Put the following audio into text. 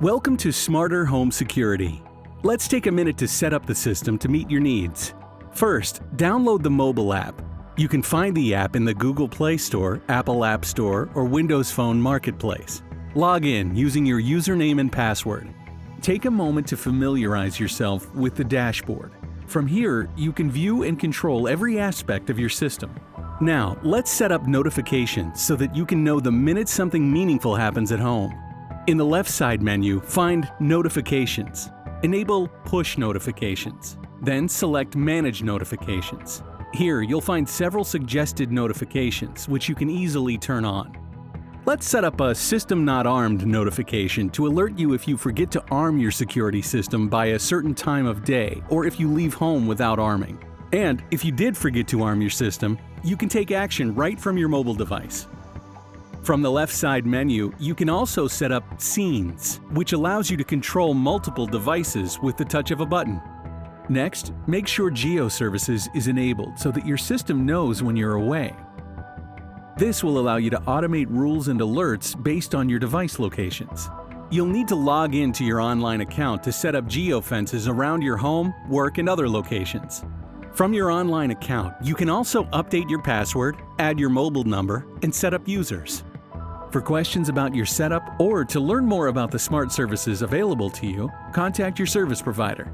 Welcome to Smarter Home Security. Let's take a minute to set up the system to meet your needs. First, download the mobile app. You can find the app in the Google Play Store, Apple App Store, or Windows Phone Marketplace. Log in using your username and password. Take a moment to familiarize yourself with the dashboard. From here, you can view and control every aspect of your system. Now, let's set up notifications so that you can know the minute something meaningful happens at home. In the left side menu, find Notifications. Enable Push Notifications. Then select Manage Notifications. Here, you'll find several suggested notifications, which you can easily turn on. Let's set up a System Not Armed notification to alert you if you forget to arm your security system by a certain time of day or if you leave home without arming. And if you did forget to arm your system, you can take action right from your mobile device. From the left side menu, you can also set up Scenes, which allows you to control multiple devices with the touch of a button. Next, make sure Geo Services is enabled so that your system knows when you're away. This will allow you to automate rules and alerts based on your device locations. You'll need to log into your online account to set up geofences around your home, work, and other locations. From your online account, you can also update your password, add your mobile number, and set up users. For questions about your setup or to learn more about the smart services available to you, contact your service provider.